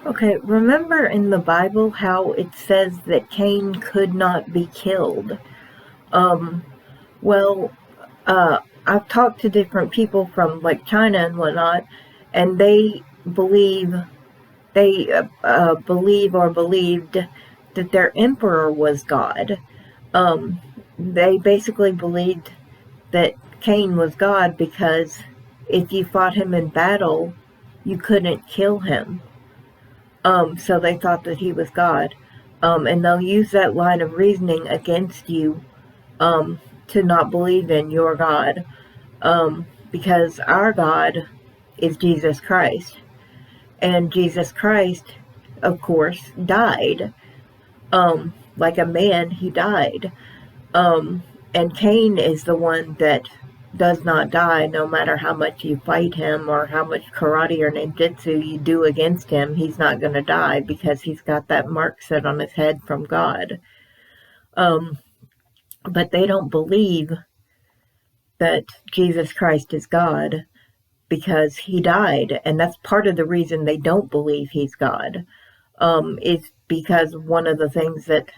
Okay, remember in the Bible how it says that Cain could not be killed? Um, well, I've talked to different people from like China and whatnot, and they believe believe or believed that their emperor was God. They basically believed that Cain was God because if you fought him in battle, you couldn't kill him. So they thought that he was God. And they'll use that line of reasoning against you to not believe in your God. Because our God is Jesus Christ. And Jesus Christ, of course, died. Like a man, he died. And Cain is the one that does not die no matter how much you fight him or how much karate or ninjutsu you do against him. He's not going to die because he's got that mark set on his head from God. Um, but they don't believe that Jesus Christ is God because he died. And that's part of the reason they don't believe he's God. Is because one of the things that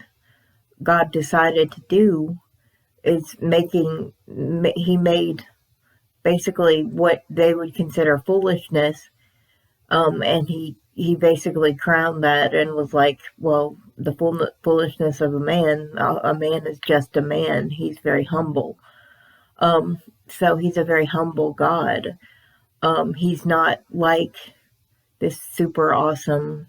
God decided to do is he made basically what they would consider foolishness, and he basically crowned that and was like, well, the foolishness of a man is just a man. He's very humble. So he's a very humble God. He's not like this super awesome,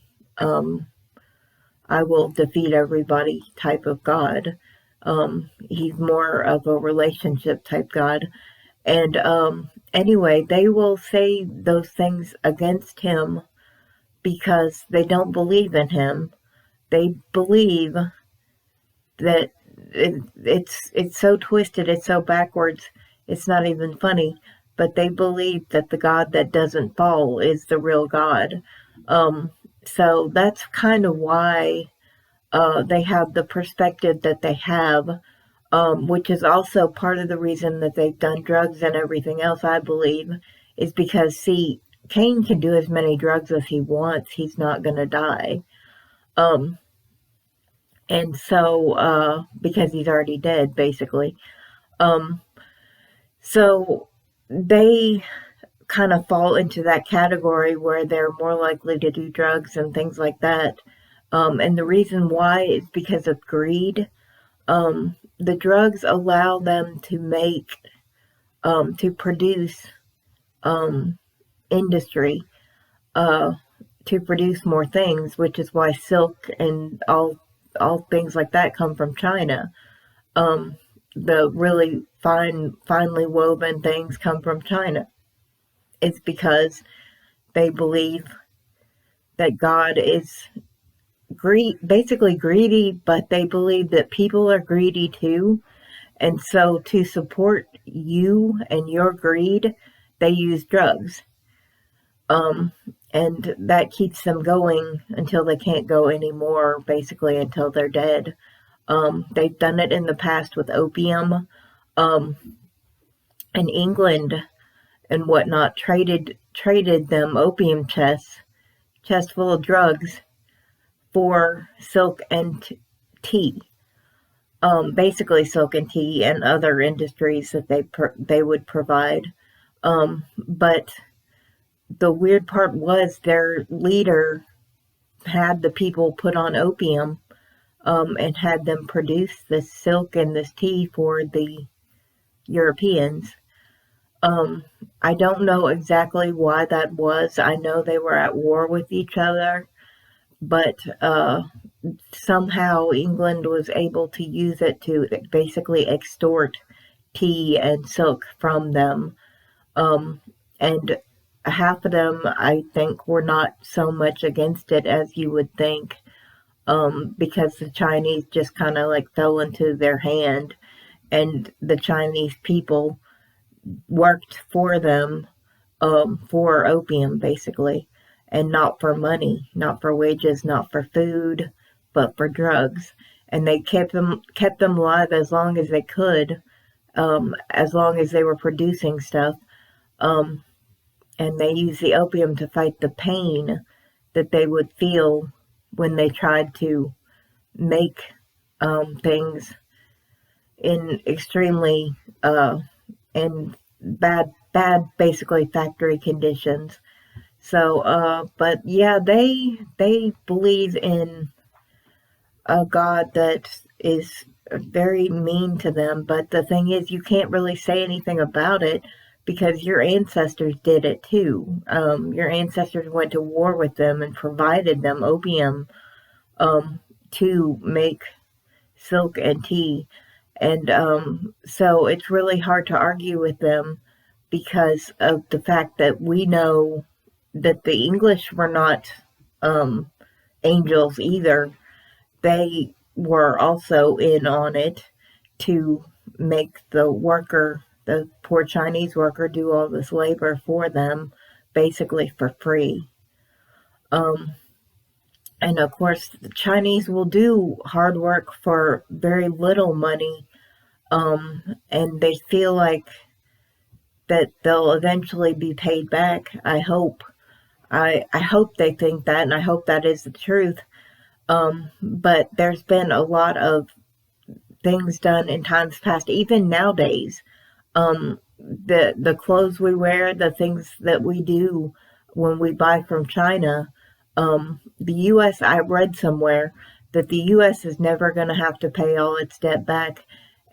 I will defeat everybody type of God. He's more of a relationship type God. And anyway, they will say those things against him because they don't believe in him. They believe that it's so twisted, it's so backwards, it's not even funny. But they believe that the God that doesn't fall is the real God. So that's kind of why they have the perspective that they have, which is also part of the reason that they've done drugs and everything else, I believe, is because, see, Cain can do as many drugs as he wants. He's not going to die. Um, and so, because he's already dead, basically. Um, so they kind of fall into that category where they're more likely to do drugs and things like that. And the reason why is because of greed. The drugs allow them to to produce industry, uh, to produce more things, which is why silk and all things like that come from China. The really finely woven things come from China. It's because they believe that God is basically greedy, but they believe that people are greedy too. And so to support you and your greed, they use drugs. Um, and that keeps them going until they can't go anymore, basically until they're dead. They've done it in the past with opium. Um, and England and whatnot traded them opium chests full of drugs for silk and tea. Basically silk and tea and other industries that they would provide. But the weird part was their leader had the people put on opium, and had them produce this silk and this tea for the Europeans. Um, I don't know exactly why that was. I know they were at war with each other, but somehow England was able to use it to basically extort tea and silk from them. Um, and half of them, I think, were not so much against it as you would think, because the Chinese just kind of like fell into their hand, and the Chinese people worked for them, for opium, basically, and not for money, not for wages, not for food, but for drugs. And they kept them alive as long as they could, as long as they were producing stuff. Um, and they used the opium to fight the pain that they would feel when they tried to make things in extremely in bad basically factory conditions. So but yeah, they believe in a God that is very mean to them, but the thing is, you can't really say anything about it because your ancestors did it too. Your ancestors went to war with them and provided them opium um, to make silk and tea. And so it's really hard to argue with them because of the fact that we know that the English were not um, angels either. They were also in on it to make the worker, the poor Chinese worker, do all this labor for them, basically for free. Um, and of course, the Chinese will do hard work for very little money, and they feel like that they'll eventually be paid back. I hope. I hope they think that, and I hope that is the truth. But there's been a lot of things done in times past, even nowadays. The clothes we wear, the things that we do when we buy from China, the U.S. I read somewhere that the U.S. is never going to have to pay all its debt back,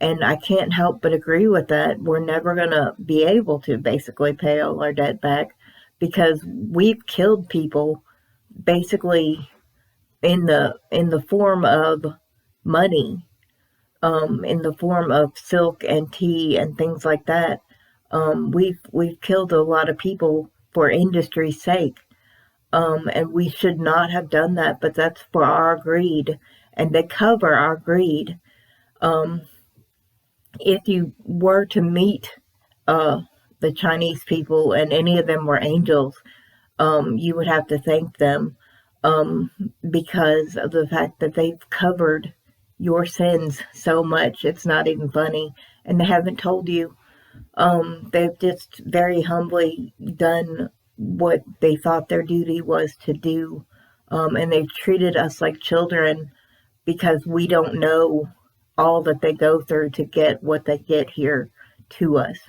and I can't help but agree with that. We're never going to be able to basically pay all our debt back because we've killed people basically in the form of money, in the form of silk and tea and things like that. We've killed a lot of people for industry's sake, and we should not have done that. But that's for our greed, and they cover our greed. Um, if you were to meet the Chinese people, and any of them were angels, you would have to thank them um, because of the fact that they've covered your sins so much. It's not even funny. And they haven't told you. They've just very humbly done what they thought their duty was to do. And they've treated us like children because we don't know all that they go through to get what they get here to us.